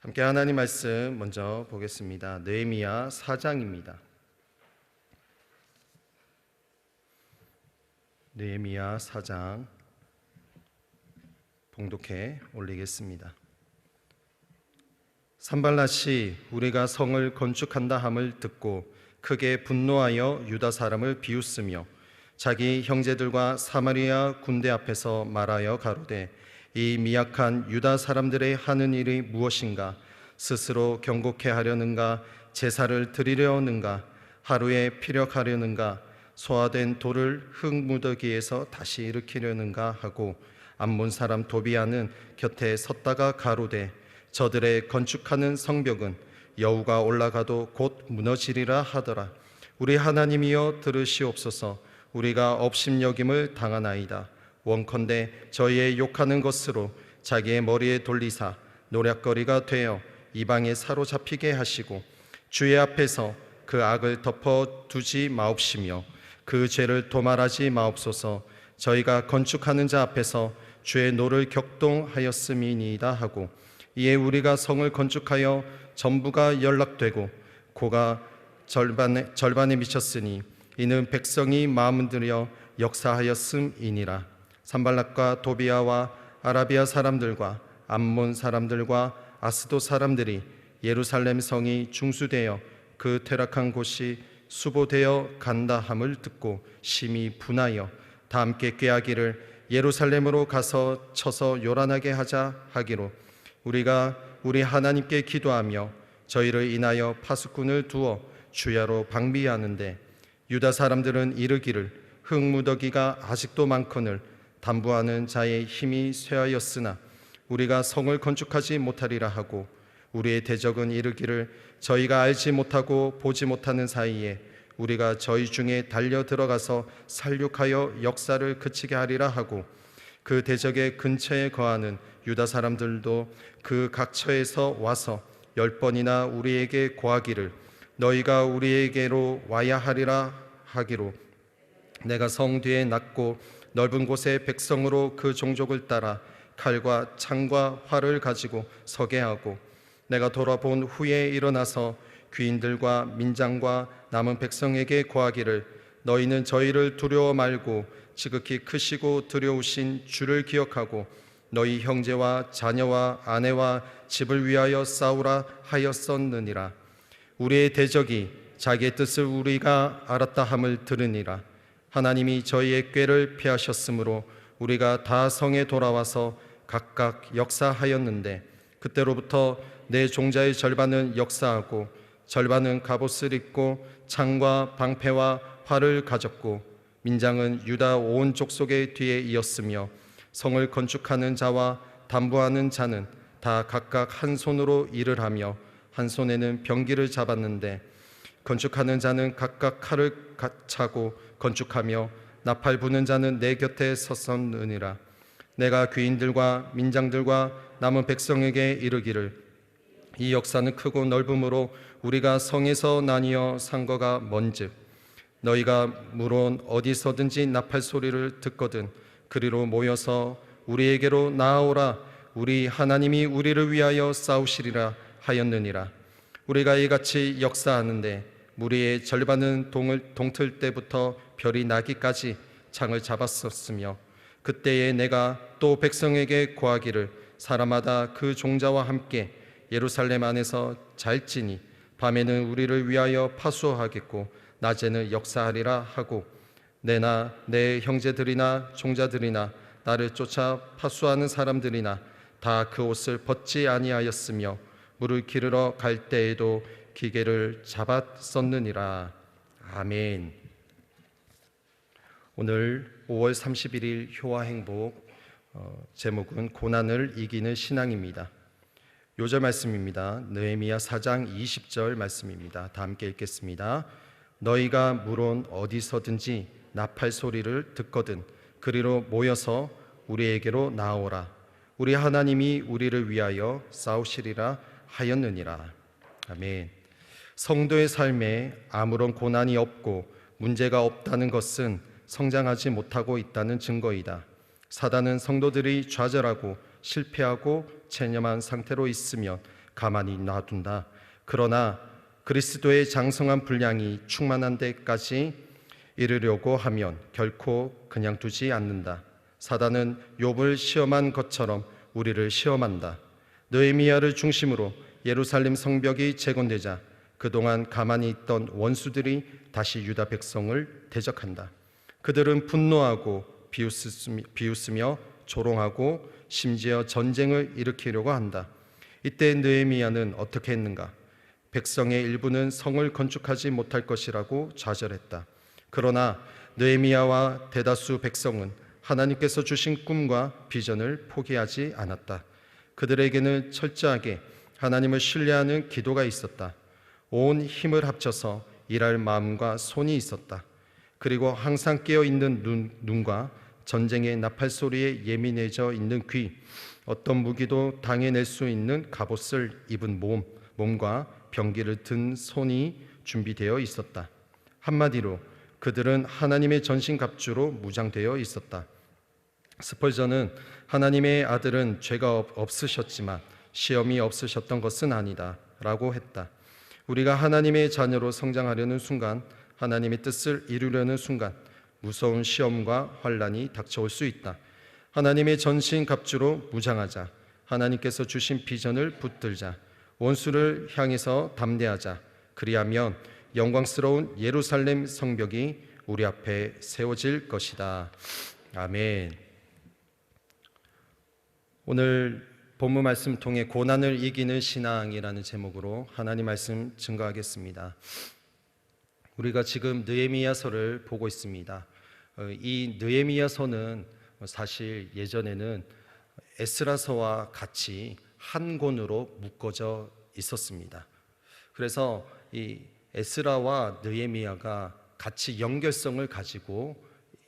함께 하나님 말씀 먼저 보겠습니다. 느헤미야 4장입니다. 느헤미야 4장 봉독해 올리겠습니다. 산발랏이 우리가 성을 건축한다 함을 듣고 크게 분노하여 유다 사람을 비웃으며 자기 형제들과 사마리아 군대 앞에서 말하여 가로되 이 미약한 유다 사람들의 하는 일이 무엇인가? 스스로 경고케 하려는가? 제사를 드리려는가? 하루에 피력하려는가? 소화된 돌을 흙무더기에서 다시 일으키려는가? 하고 암몬 사람 도비아는 곁에 섰다가 가로되 저들의 건축하는 성벽은 여우가 올라가도 곧 무너지리라 하더라. 우리 하나님이여 들으시옵소서. 우리가 업심여김을 당하나이다. 원컨대 저희의 욕하는 것으로 자기의 머리에 돌리사 노략거리가 되어 이방에 사로잡히게 하시고 주의 앞에서 그 악을 덮어두지 마옵시며 그 죄를 도말하지 마옵소서. 저희가 건축하는 자 앞에서 주의 노를 격동하였음이니이다 하고 이에 우리가 성을 건축하여 전부가 연락되고 고가 절반에 미쳤으니 이는 백성이 마음을 들여 역사하였음이니라. 산발랏과 도비아와 아라비아 사람들과 암몬 사람들과 아스도 사람들이 예루살렘 성이 중수되어 그 퇴락한 곳이 수보되어 간다 함을 듣고 심히 분하여 다 함께 꾀하기를 예루살렘으로 가서 쳐서 요란하게 하자 하기로 우리가 우리 하나님께 기도하며 저희를 인하여 파수꾼을 두어 주야로 방비하는데 유다 사람들은 이르기를 흙무더기가 아직도 많거늘 담부하는 자의 힘이 쇠하였으나 우리가 성을 건축하지 못하리라 하고 우리의 대적은 이르기를 저희가 알지 못하고 보지 못하는 사이에 우리가 저희 중에 달려 들어가서 살육하여 역사를 그치게 하리라 하고 그 대적의 근처에 거하는 유다 사람들도 그 각처에서 와서 10번이나 우리에게 고하기를 너희가 우리에게로 와야 하리라 하기로 내가 성 뒤에 낮고 넓은 곳에 백성으로 그 종족을 따라 칼과 창과 활을 가지고 서게 하고 내가 돌아본 후에 일어나서 귀인들과 민장과 남은 백성에게 고하기를 너희는 저희를 두려워 말고 지극히 크시고 두려우신 주를 기억하고 너희 형제와 자녀와 아내와 집을 위하여 싸우라 하였었느니라. 우리의 대적이 자기의 뜻을 우리가 알았다 함을 들으니라. 하나님이 저희의 꾀를 피하셨으므로 우리가 다 성에 돌아와서 각각 역사하였는데 그때로부터 내 종자의 절반은 역사하고 절반은 갑옷을 입고 창과 방패와 활을 가졌고 민장은 유다 온 족속의 뒤에 이었으며 성을 건축하는 자와 담보하는 자는 다 각각 한 손으로 일을 하며 한 손에는 병기를 잡았는데 건축하는 자는 각각 칼을 차고 건축하며 나팔 부는 자는 내 곁에 섰었느니라. 내가 귀인들과 민장들과 남은 백성에게 이르기를 이 역사는 크고 넓음으로 우리가 성에서 나뉘어 산 거가 뭔즉 너희가 물론 어디서든지 나팔 소리를 듣거든 그리로 모여서 우리에게로 나아오라. 우리 하나님이 우리를 위하여 싸우시리라 하였느니라. 우리가 이같이 역사하는데 무리의 절반은 동틀 때부터 별이 나기까지 창을 잡았었으며 그때에 내가 또 백성에게 고하기를 사람마다 그 종자와 함께 예루살렘 안에서 잘지니 밤에는 우리를 위하여 파수하겠고 낮에는 역사하리라 하고 내나 내 형제들이나 종자들이나 나를 쫓아 파수하는 사람들이나 다 그 옷을 벗지 아니하였으며 물을 기르러 갈 때에도 기계를 잡았었느니라. 아멘. 오늘 5월 31일 효와 행복 제목은 고난을 이기는 신앙입니다. 요절 말씀입니다. 느헤미야 4장 20절 말씀입니다. 다 함께 읽겠습니다. 너희가 물론 어디서든지 나팔 소리를 듣거든 그리로 모여서 우리에게로 나오라. 우리 하나님이 우리를 위하여 싸우시리라 하였느니라. 아멘. 성도의 삶에 아무런 고난이 없고 문제가 없다는 것은 성장하지 못하고 있다는 증거이다. 사단은 성도들이 좌절하고 실패하고 체념한 상태로 있으면 가만히 놔둔다. 그러나 그리스도의 장성한 분량이 충만한 데까지 이르려고 하면 결코 그냥 두지 않는다. 사단은 욥을 시험한 것처럼 우리를 시험한다. 느헤미야를 중심으로 예루살렘 성벽이 재건되자 그동안 가만히 있던 원수들이 다시 유다 백성을 대적한다. 그들은 분노하고 비웃으며 조롱하고 심지어 전쟁을 일으키려고 한다. 이때 느헤미야는 어떻게 했는가? 백성의 일부는 성을 건축하지 못할 것이라고 좌절했다. 그러나 느헤미야와 대다수 백성은 하나님께서 주신 꿈과 비전을 포기하지 않았다. 그들에게는 철저하게 하나님을 신뢰하는 기도가 있었다. 온 힘을 합쳐서 일할 마음과 손이 있었다. 그리고 항상 깨어있는 눈과 전쟁의 나팔 소리에 예민해져 있는 귀, 어떤 무기도 당해낼 수 있는 갑옷을 입은 몸과 병기를 든 손이 준비되어 있었다. 한마디로 그들은 하나님의 전신갑주로 무장되어 있었다. 스펄전은 하나님의 아들은 죄가 없으셨지만 시험이 없으셨던 것은 아니다 라고 했다. 우리가 하나님의 자녀로 성장하려는 순간, 하나님의 뜻을 이루려는 순간 무서운 시험과 환난이 닥쳐올 수 있다. 하나님의 전신갑주로 무장하자. 하나님께서 주신 비전을 붙들자. 원수를 향해서 담대하자. 그리하면 영광스러운 예루살렘 성벽이 우리 앞에 세워질 것이다. 아멘. 오늘 본문 말씀 통해 고난을 이기는 신앙이라는 제목으로 하나님 말씀 증거하겠습니다. 우리가 지금 느헤미야서를 보고 있습니다. 이 느헤미야서는 사실 예전에는 에스라서와 같이 한 권으로 묶어져 있었습니다. 그래서 이 에스라와 느헤미야가 같이 연결성을 가지고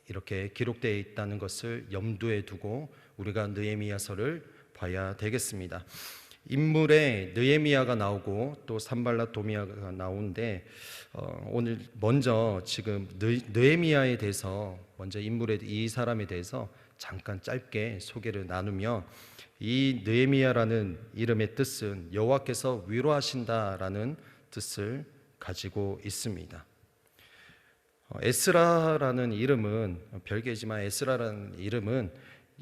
이렇게 기록되어 있다는 것을 염두에 두고 우리가 느헤미야서를 봐야 되겠습니다. 인물에 느헤미야가 나오고 또 산발랏 도비아가 나오는데 오늘 먼저 지금 느헤미야에 대해서 먼저 인물에 이 사람에 대해서 잠깐 짧게 소개를 나누며 이 느헤미야라는 이름의 뜻은 여호와께서 위로하신다라는 뜻을 가지고 있습니다. 에스라라는 이름은 별개지만 에스라라는 이름은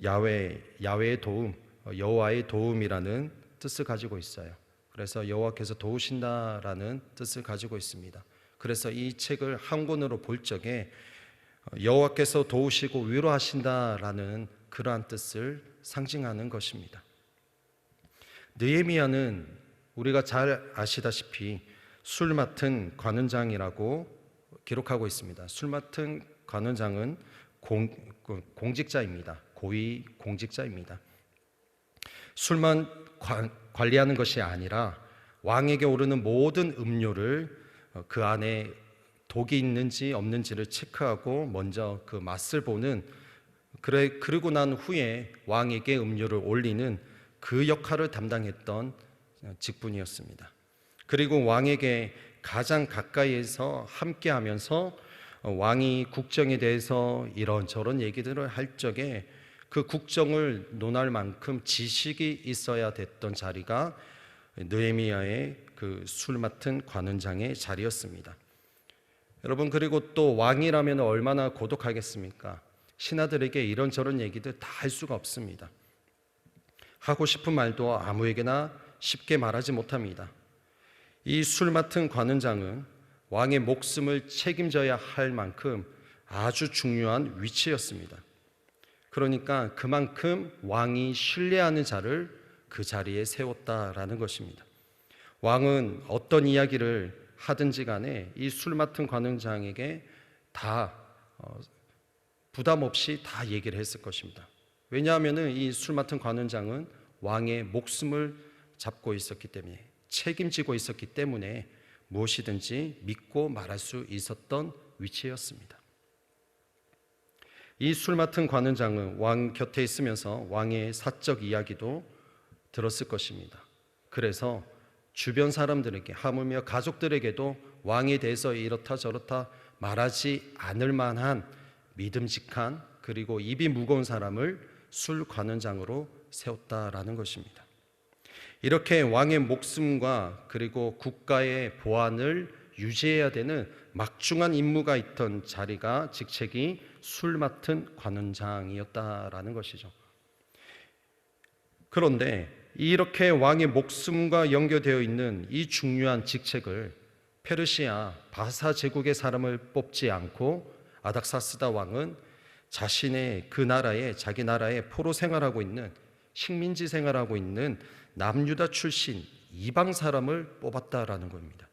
야훼의 도움, 여호와의 도움이라는 뜻을 가지고 있어요. 그래서 여호와께서 도우신다라는 뜻을 가지고 있습니다. 그래서 이 책을 한 권으로 볼 적에 여호와께서 도우시고 위로하신다라는 그러한 뜻을 상징하는 것입니다. 느헤미야는 우리가 잘 아시다시피 술 맡은 관원장이라고 기록하고 있습니다. 술 맡은 관원장은 공직자입니다. 고위 공직자입니다. 술만 관리하는 것이 아니라 왕에게 오르는 모든 음료를 그 안에 독이 있는지 없는지를 체크하고 먼저 그 맛을 보는, 그리고 난 후에 왕에게 음료를 올리는 그 역할을 담당했던 직분이었습니다. 그리고 왕에게 가장 가까이에서 함께하면서 왕이 국정에 대해서 이런저런 얘기들을 할 적에 그 국정을 논할 만큼 지식이 있어야 됐던 자리가 느헤미야의 그 술 맡은 관원장의 자리였습니다. 여러분, 그리고 또 왕이라면 얼마나 고독하겠습니까? 신하들에게 이런저런 얘기들 다 할 수가 없습니다. 하고 싶은 말도 아무에게나 쉽게 말하지 못합니다. 이 술 맡은 관원장은 왕의 목숨을 책임져야 할 만큼 아주 중요한 위치였습니다. 그러니까 그만큼 왕이 신뢰하는 자를 그 자리에 세웠다라는 것입니다. 왕은 어떤 이야기를 하든지 간에 이 술 맡은 관원장에게 다 부담 없이 다 얘기를 했을 것입니다. 왜냐하면 이 술 맡은 관원장은 왕의 목숨을 잡고 있었기 때문에, 책임지고 있었기 때문에 무엇이든지 믿고 말할 수 있었던 위치였습니다. 이 술 맡은 관원장은 왕 곁에 있으면서 왕의 사적 이야기도 들었을 것입니다. 그래서 주변 사람들에게, 하물며 가족들에게도 왕에 대해서 이렇다 저렇다 말하지 않을 만한 믿음직한, 그리고 입이 무거운 사람을 술 관원장으로 세웠다라는 것입니다. 이렇게 왕의 목숨과 그리고 국가의 보안을 유지해야 되는 막중한 임무가 있던 자리가 직책이 술 맡은 관원장이었다라는 것이죠. 그런데 이렇게 왕의 목숨과 연결되어 있는 이 중요한 직책을 페르시아 바사 제국의 사람을 뽑지 않고 아닥사스다 왕은 자신의 그 나라에 자기 나라에 포로 생활하고 있는 식민지 생활하고 있는 남유다 출신 이방 사람을 뽑았다라는 겁니다.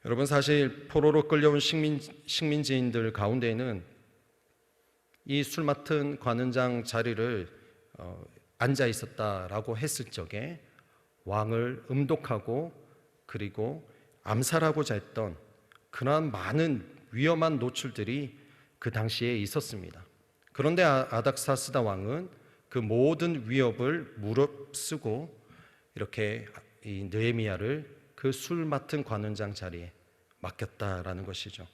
여러분, 사실 포로로 끌려온 식민지인들 가운데에는 이 술 맡은 관원장 자리를 앉아 있었다라고 했을 적에 왕을 음독하고 그리고 암살하고자 했던 그러한 많은 위험한 노출들이 그 당시에 있었습니다. 그런데 아닥사스다 왕은 그 모든 위협을 무릅쓰고 이렇게 이 느헤미야를 그 술 맡은 관원장 자리에 맡겼다라는 것이죠.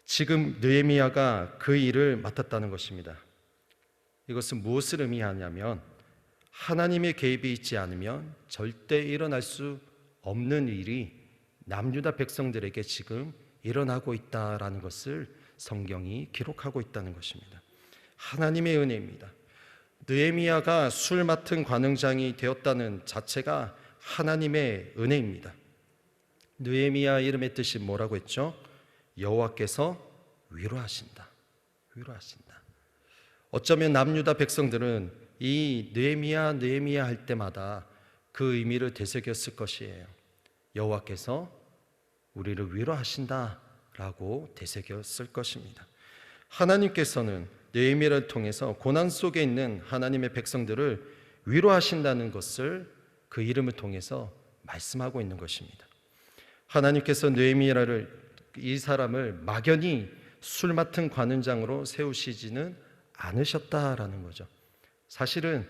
지금 느헤미야가 그 일을 맡았다는 것입니다. 이것은 무엇을 의미하냐면 하나님의 개입이 있지 않으면 절대 일어날 수 없는 일이 남유다 백성들에게 지금 일어나고 있다라는 것을 성경이 기록하고 있다는 것입니다. 하나님의 은혜입니다. 느헤미야가 술 맡은 관원장이 되었다는 자체가 하나님의 은혜입니다. 느헤미야 이름의 뜻이 뭐라고 했죠? 여호와께서 위로하신다. 위로하신다. 어쩌면 남유다 백성들은 이 느헤미야 할 때마다 그 의미를 되새겼을 것이에요. 여호와께서 우리를 위로하신다라고 되새겼을 것입니다. 하나님께서는 느헤미야를 통해서 고난 속에 있는 하나님의 백성들을 위로하신다는 것을 그 이름을 통해서 말씀하고 있는 것입니다. 하나님께서 느헤미야를 이 사람을 막연히 술 맡은 관원장으로 세우시지는 않으셨다라는 거죠. 사실은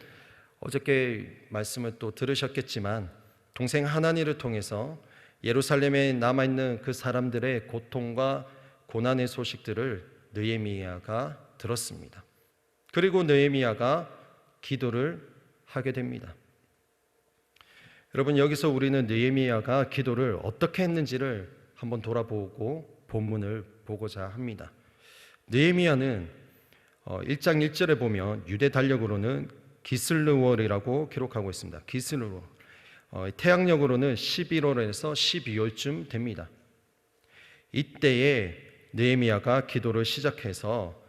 어저께 말씀을 또 들으셨겠지만 동생 하나니를 통해서 예루살렘에 남아있는 그 사람들의 고통과 고난의 소식들을 느헤미야가 들었습니다. 그리고 느헤미야가 기도를 하게 됩니다. 여러분, 여기서 우리는 느헤미야가 기도를 어떻게 했는지를 한번 돌아보고 본문을 보고자 합니다. 느헤미야는 1장 1절에 보면 유대 달력으로는 기슬르월이라고 기록하고 있습니다. 기슬르월. 태양력으로는 11월에서 12월쯤 됩니다. 이때에 느헤미야가 기도를 시작해서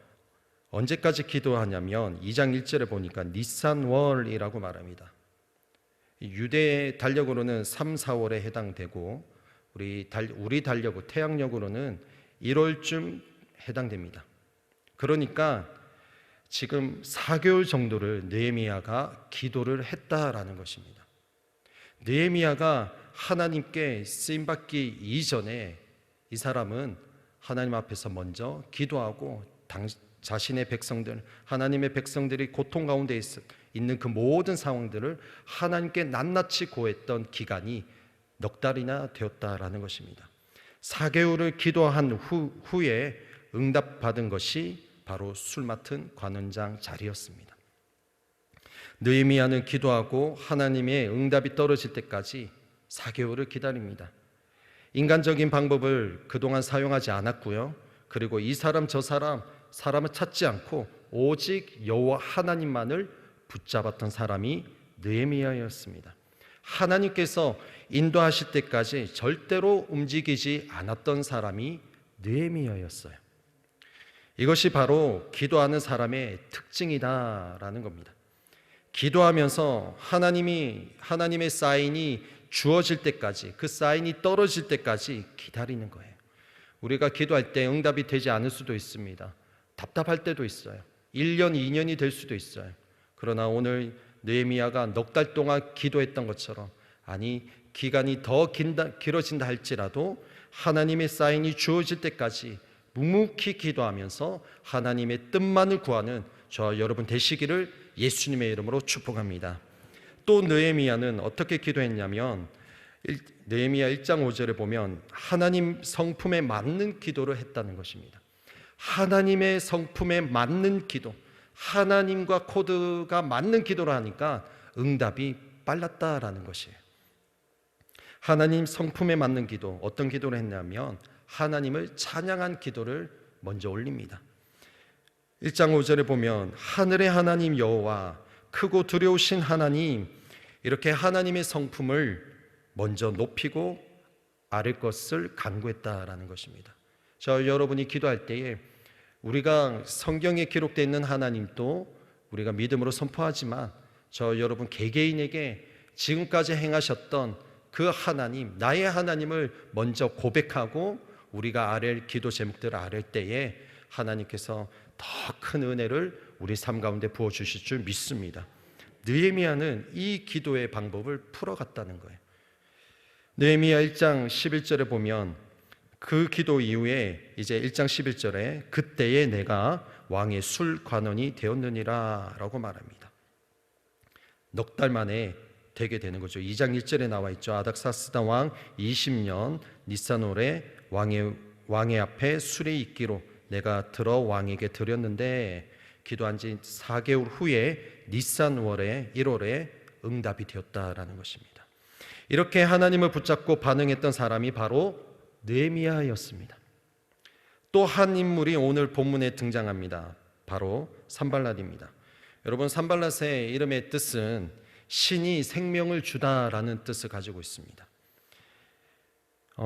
언제까지 기도하냐면 2장 1절에 보니까 니산월이라고 말합니다. 유대 달력으로는 3, 4월에 해당되고 우리 달력, 태양력으로는 1월쯤 해당됩니다. 그러니까 지금 4개월 정도를 느헤미야가 기도를 했다라는 것입니다. 느헤미야가 하나님께 쓰임받기 이전에 이 사람은 하나님 앞에서 먼저 기도하고 자신의 백성들, 하나님의 백성들이 고통 가운데 있는 그 모든 상황들을 하나님께 낱낱이 고했던 기간이 넉 달이나 되었다라는 것입니다. 4개월을 기도한 후에 응답받은 것이 바로 술 맡은 관원장 자리였습니다. 느헤미야는 기도하고 하나님의 응답이 떨어질 때까지 4개월을 기다립니다. 인간적인 방법을 그동안 사용하지 않았고요. 그리고 이 사람 저 사람을 찾지 않고 오직 여호와 하나님만을 붙잡았던 사람이 느헤미야였습니다. 하나님께서 인도하실 때까지 절대로 움직이지 않았던 사람이 느헤미야였어요. 이것이 바로 기도하는 사람의 특징이다라는 겁니다. 기도하면서 하나님의 사인이 주어질 때까지, 그 사인이 떨어질 때까지 기다리는 거예요. 우리가 기도할 때 응답이 되지 않을 수도 있습니다. 답답할 때도 있어요. 1년, 2년이 될 수도 있어요. 그러나 오늘 느헤미야가 넉 달 동안 기도했던 것처럼, 아니 기간이 더 길어진다 할지라도 하나님의 사인이 주어질 때까지 묵묵히 기도하면서 하나님의 뜻만을 구하는 저와 여러분 되시기를 예수님의 이름으로 축복합니다. 또 느헤미야는 어떻게 기도했냐면 느헤미야 1장 5절에 보면 하나님 성품에 맞는 기도를 했다는 것입니다. 하나님의 성품에 맞는 기도, 하나님과 코드가 맞는 기도를 하니까 응답이 빨랐다라는 것이에요. 하나님 성품에 맞는 기도, 어떤 기도를 했냐면 하나님을 찬양한 기도를 먼저 올립니다. 1장 5절에 보면 하늘의 하나님 여호와, 크고 두려우신 하나님, 이렇게 하나님의 성품을 먼저 높이고 아랠 것을 간구했다라는 것입니다. 저 여러분이 기도할 때에 우리가 성경에 기록되어 있는 하나님도 우리가 믿음으로 선포하지만 저 여러분 개개인에게 지금까지 행하셨던 그 하나님, 나의 하나님을 먼저 고백하고 우리가 아랠 기도 제목들을 아랠 때에 하나님께서 더 큰 은혜를 우리 삶 가운데 부어주실 줄 믿습니다. 느헤미야는 이 기도의 방법을 풀어갔다는 거예요. 느헤미야 1장 11절에 보면 그 기도 이후에 이제 1장 11절에 그때에 내가 왕의 술관원이 되었느니라 라고 말합니다. 넉 달 만에 되게 되는 거죠. 2장 1절에 나와 있죠. 아닥사스다 왕 20년 니산월에 왕의 앞에 술이 있기로 내가 들어 왕에게 드렸는데 기도한 지 4개월 후에 니산월에 1월에 응답이 되었다라는 것입니다. 이렇게 하나님을 붙잡고 반응했던 사람이 바로 느헤미야였습니다. 또 한 인물이 오늘 본문에 등장합니다. 바로 산발랏입니다. 여러분, 산발랏의 이름의 뜻은 신이 생명을 주다라는 뜻을 가지고 있습니다.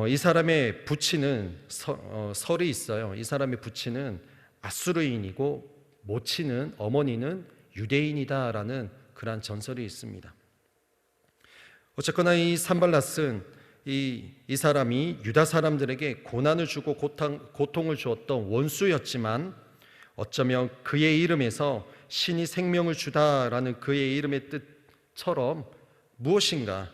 이 사람의 부친은 설이 있어요. 이 사람의 부친은 아수르인이고 모친은 어머니는 유대인이다라는 그러한 전설이 있습니다. 어쨌거나 이 산발랏은 이 사람이 유다 사람들에게 고난을 주고 고통을 주었던 원수였지만 어쩌면 그의 이름에서 신이 생명을 주다라는 그의 이름의 뜻처럼 무엇인가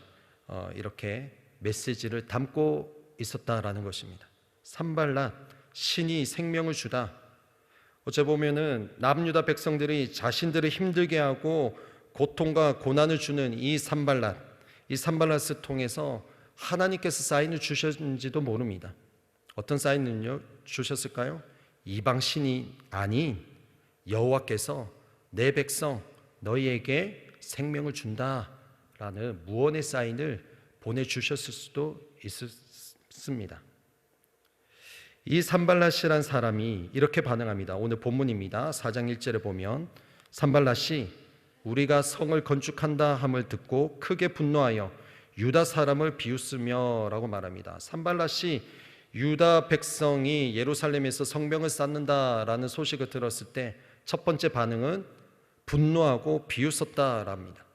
이렇게 메시지를 담고 있었다라는 것입니다. 산발랏, 신이 생명을 주다. 어째 보면은 남유다 백성들이 자신들을 힘들게 하고 고통과 고난을 주는 이 산발랏을 통해서 하나님께서 사인을 주셨는지도 모릅니다. 어떤 사인을요 주셨을까요? 이방 신이 아닌 여호와께서 내 백성 너희에게 생명을 준다라는 무언의 사인을 보내주셨을 수도 있습니다. 이 산발랏이란 사람이 이렇게 반응합니다. 오늘 본문입니다. 4장 1절에 보면 산발랏이 우리가 성을 건축한다 함을 듣고 크게 분노하여 유다 사람을 비웃으며 라고 말합니다. 산발랏이 유다 백성이 예루살렘에서 성벽을 쌓는다라는 소식을 들었을 때 첫 번째 반응은 분노하고 비웃었다랍니다.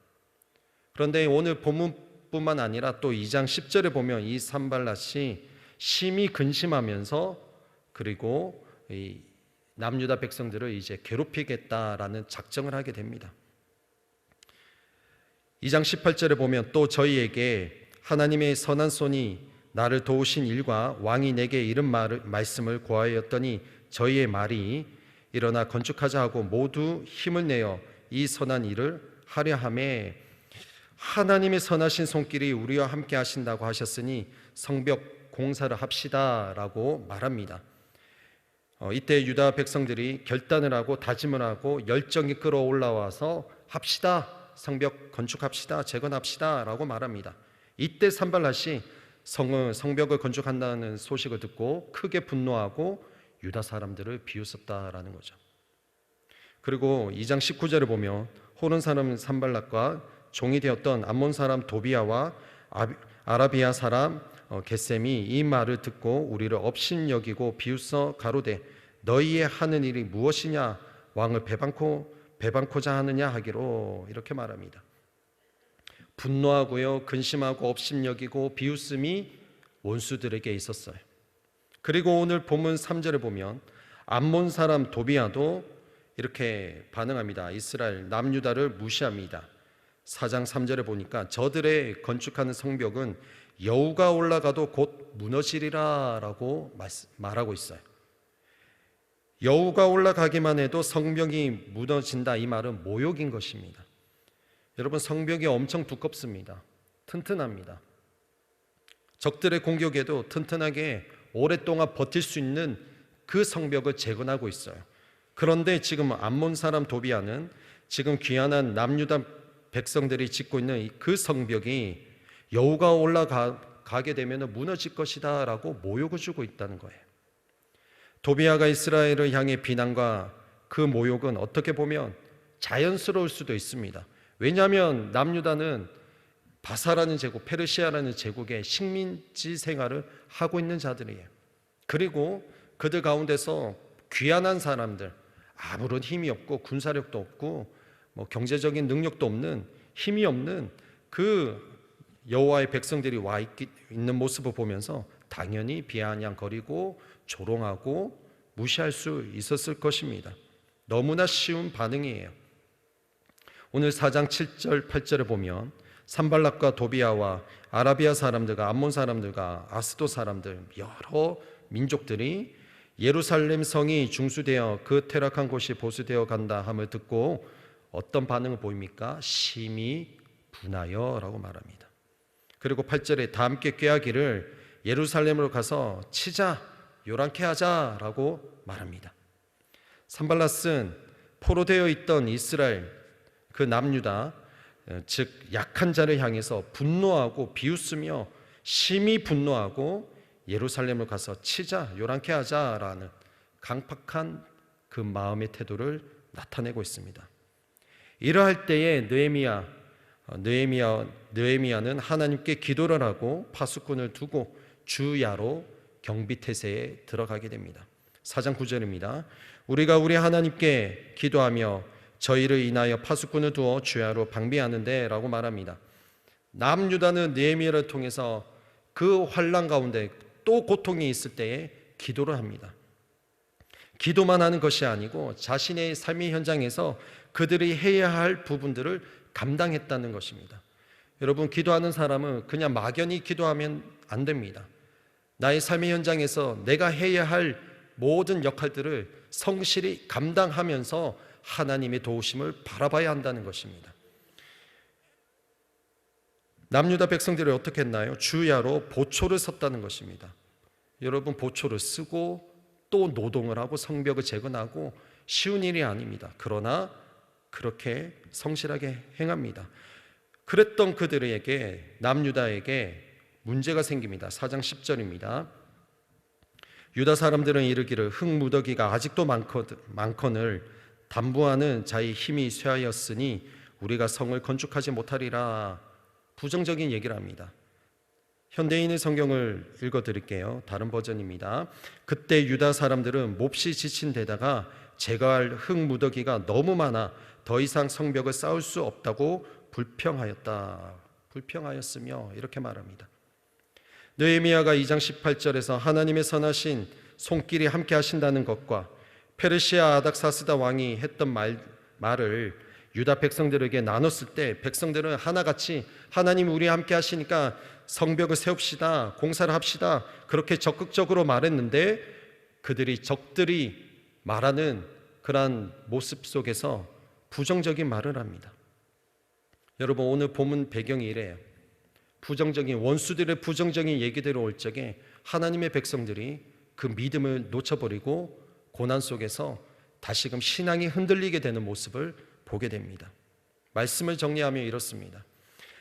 그런데 오늘 본문뿐만 아니라 또 2장 10절에 보면 이 산발랏이 심히 근심하면서 그리고 이 남유다 백성들을 이제 괴롭히겠다라는 작정을 하게 됩니다. 2장 18절에 보면 또 저희에게 하나님의 선한 손이 나를 도우신 일과 왕이 내게 이른 말씀을 고하였더니 저희의 말이 일어나 건축하자 하고 모두 힘을 내어 이 선한 일을 하려 하매 하나님의 선하신 손길이 우리와 함께 하신다고 하셨으니 성벽 공사를 합시다 라고 말합니다. 이때 유다 백성들이 결단을 하고 다짐을 하고 열정이 끌어올라와서 합시다, 성벽 건축합시다, 재건합시다 라고 말합니다. 이때 산발랏이 성벽을 건축한다는 소식을 듣고 크게 분노하고 유다 사람들을 비웃었다라는 거죠. 그리고 2장 19절을 보면 호른 사람 산발랏과 종이 되었던 암몬 사람 도비아와 아라비아 사람 겟셈이 이 말을 듣고 우리를 업신여기고 비웃어 가로되 너희의 하는 일이 무엇이냐 왕을 배반코자 하느냐 하기로 이렇게 말합니다. 분노하고요, 근심하고 업신여기고 비웃음이 원수들에게 있었어요. 그리고 오늘 본문 3절에 보면 암몬 사람 도비아도 이렇게 반응합니다. 이스라엘 남유다를 무시합니다. 4장 3절에 보니까 저들의 건축하는 성벽은 여우가 올라가도 곧 무너지리라 라고 말하고 있어요. 여우가 올라가기만 해도 성벽이 무너진다, 이 말은 모욕인 것입니다. 여러분, 성벽이 엄청 두껍습니다. 튼튼합니다. 적들의 공격에도 튼튼하게 오랫동안 버틸 수 있는 그 성벽을 재건하고 있어요. 그런데 지금 암몬 사람 도비아는 지금 귀환한 남유다 백성들이 짓고 있는 그 성벽이 여호가 올라가게 되면 무너질 것이다 라고 모욕을 주고 있다는 거예요. 도비아가 이스라엘을 향해 비난과 그 모욕은 어떻게 보면 자연스러울 수도 있습니다. 왜냐하면 남유다는 바사라는 제국, 페르시아라는 제국의 식민지 생활을 하고 있는 자들이에요. 그리고 그들 가운데서 귀환한 사람들, 아무런 힘이 없고 군사력도 없고 경제적인 능력도 없는, 힘이 없는 그 여호와의 백성들이 와 있는 모습을 보면서 당연히 비아냥거리고 조롱하고 무시할 수 있었을 것입니다. 너무나 쉬운 반응이에요. 오늘 4장 7절 8절에 보면 산발락과 도비아와 아라비아 사람들과 암몬 사람들과 아스도 사람들, 여러 민족들이 예루살렘 성이 중수되어 그 퇴락한 곳이 보수되어 간다 함을 듣고 어떤 반응을 보입니까? 심히 분하여 라고 말합니다. 그리고 8절에 다 함께 꾀하기를 예루살렘으로 가서 치자, 요란케 하자 라고 말합니다. 산발랏은 포로되어 있던 이스라엘 그 남유다, 즉 약한 자를 향해서 분노하고 비웃으며 심히 분노하고 예루살렘을 가서 치자, 요란케 하자라는 강팍한 그 마음의 태도를 나타내고 있습니다. 이러할 때에 느헤미야는 하나님께 기도를 하고 파수꾼을 두고 주야로 경비태세에 들어가게 됩니다. 4장 9절입니다. 우리가 우리 하나님께 기도하며 저희를 인하여 파수꾼을 두어 주야로 방비하는데 라고 말합니다. 남유다는 느헤미야를 통해서 그 환난 가운데 또 고통이 있을 때에 기도를 합니다. 기도만 하는 것이 아니고 자신의 삶의 현장에서 그들이 해야 할 부분들을 감당했다는 것입니다. 여러분, 기도하는 사람은 그냥 막연히 기도하면 안 됩니다. 나의 삶의 현장에서 내가 해야 할 모든 역할들을 성실히 감당하면서 하나님의 도우심을 바라봐야 한다는 것입니다. 남유다 백성들이 어떻게 했나요? 주야로 보초를 섰다는 것입니다. 여러분, 보초를 쓰고 또 노동을 하고 성벽을 재건하고 쉬운 일이 아닙니다. 그러나 그렇게 성실하게 행합니다. 그랬던 그들에게, 남유다에게 문제가 생깁니다. 4장 10절입니다. 유다 사람들은 이르기를 흙무더기가 아직도 많거늘 담보하는 자의 힘이 쇠하였으니 우리가 성을 건축하지 못하리라. 부정적인 얘기를 합니다. 현대인의 성경을 읽어드릴게요. 다른 버전입니다. 그때 유다 사람들은 몹시 지친 데다가 제거할 흙무더기가 너무 많아 더 이상 성벽을 쌓을 수 없다고 불평하였으며 이렇게 말합니다. 느헤미야가 2장 18절에서 하나님의 선하신 손길이 함께 하신다는 것과 페르시아 아닥사스다 왕이 했던 말을 유다 백성들에게 나눴을 때 백성들은 하나같이 하나님 우리 함께 하시니까 성벽을 세웁시다, 공사를 합시다, 그렇게 적극적으로 말했는데 그들이 적들이 말하는 그러한 모습 속에서 부정적인 말을 합니다. 여러분, 오늘 본문 배경이 이래요. 부정적인 원수들의 부정적인 얘기들이 올 적에 하나님의 백성들이 그 믿음을 놓쳐버리고 고난 속에서 다시금 신앙이 흔들리게 되는 모습을 보게 됩니다. 말씀을 정리하면 이렇습니다.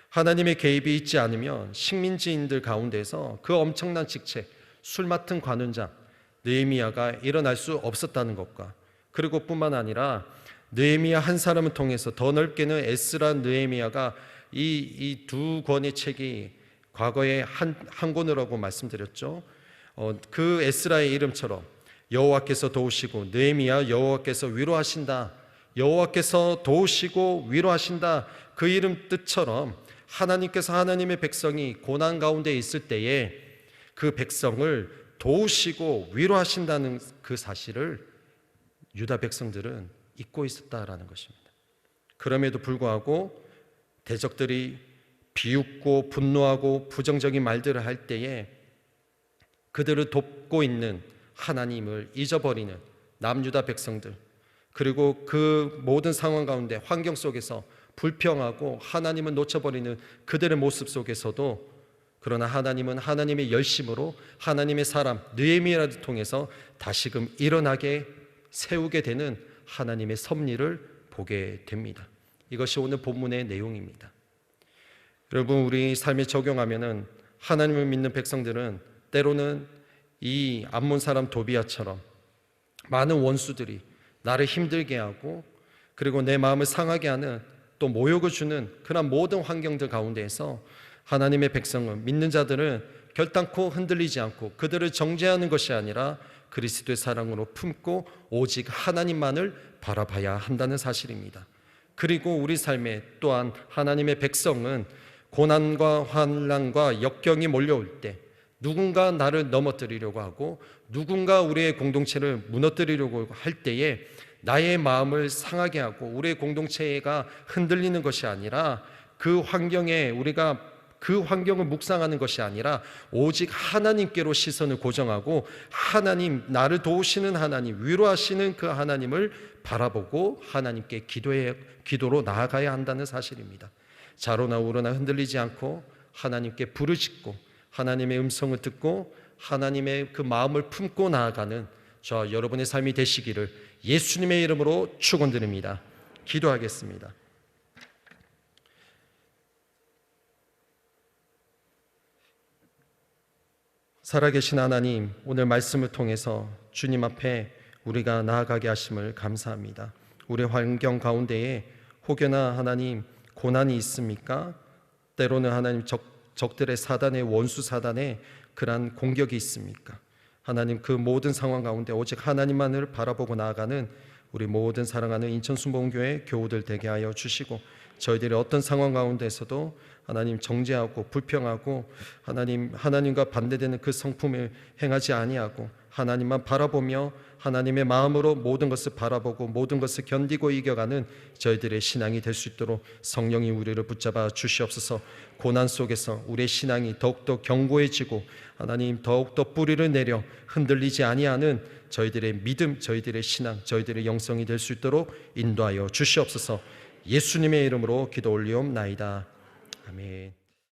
하나님의 개입이 있지 않으면 식민지인들 가운데서 그 엄청난 직책, 술 맡은 관원장 느헤미야가 일어날 수 없었다는 것과, 그리고 뿐만 아니라 느헤미야 한 사람을 통해서 더 넓게는 에스라 느헤미야가 이 두 권의 책이 과거에 한 권이라고 말씀드렸죠. 그 에스라의 이름처럼 여호와께서 도우시고 느헤미야 여호와께서 위로하신다, 여호와께서 도우시고 위로하신다, 그 이름 뜻처럼 하나님께서 하나님의 백성이 고난 가운데 있을 때에 그 백성을 도우시고 위로하신다는 그 사실을 유다 백성들은 잊고 있었다라는 것입니다. 그럼에도 불구하고 대적들이 비웃고 분노하고 부정적인 말들을 할 때에 그들을 돕고 있는 하나님을 잊어버리는 남유다 백성들, 그리고 그 모든 상황 가운데 환경 속에서 불평하고 하나님을 놓쳐버리는 그들의 모습 속에서도, 그러나 하나님은 하나님의 열심으로 하나님의 사람 느헤미야를 통해서 다시금 일어나게 세우게 되는 하나님의 섭리를 보게 됩니다. 이것이 오늘 본문의 내용입니다. 여러분, 우리 삶에 적용하면은 하나님을 믿는 백성들은 때로는 이 암몬 사람 도비아처럼 많은 원수들이 나를 힘들게 하고 그리고 내 마음을 상하게 하는 또 모욕을 주는 그런 모든 환경들 가운데에서 하나님의 백성은, 믿는 자들은 결단코 흔들리지 않고 그들을 정죄하는 것이 아니라 그리스도의 사랑으로 품고 오직 하나님만을 바라봐야 한다는 사실입니다. 그리고 우리 삶에 또한 하나님의 백성은 고난과 환난과 역경이 몰려올 때 누군가 나를 넘어뜨리려고 하고 누군가 우리의 공동체를 무너뜨리려고 할 때에 나의 마음을 상하게 하고 우리의 공동체가 흔들리는 것이 아니라 그 환경에 우리가 그 환경을 묵상하는 것이 아니라 오직 하나님께로 시선을 고정하고 하나님, 나를 도우시는 하나님, 위로하시는 그 하나님을 바라보고 하나님께 기도로 나아가야 한다는 사실입니다. 좌로나 우로나 흔들리지 않고 하나님께 부르짖고 하나님의 음성을 듣고 하나님의 그 마음을 품고 나아가는 저와 여러분의 삶이 되시기를 예수님의 이름으로 축원드립니다. 기도하겠습니다. 살아계신 하나님, 오늘 말씀을 통해서 주님 앞에 우리가 나아가게 하심을 감사합니다. 우리 환경 가운데에 혹여나 하나님 고난이 있습니까? 때로는 하나님 적들의 사단의 원수 사단의 그러한 공격이 있습니까? 하나님, 그 모든 상황 가운데 오직 하나님만을 바라보고 나아가는 우리 모든 사랑하는 인천순복음교회 교우들 되게 하여 주시고 저희들이 어떤 상황 가운데서도 하나님 정죄하고 불평하고 하나님과 반대되는 그 성품을 행하지 아니하고 하나님만 바라보며 하나님의 마음으로 모든 것을 바라보고 모든 것을 견디고 이겨가는 저희들의 신앙이 될 수 있도록 성령이 우리를 붙잡아 주시옵소서. 고난 속에서 우리의 신앙이 더욱더 견고해지고 하나님 더욱더 뿌리를 내려 흔들리지 아니하는 저희들의 믿음, 저희들의 신앙, 저희들의 영성이 될 수 있도록 인도하여 주시옵소서. 예수님의 이름으로 기도 올리옵나이다. 아멘.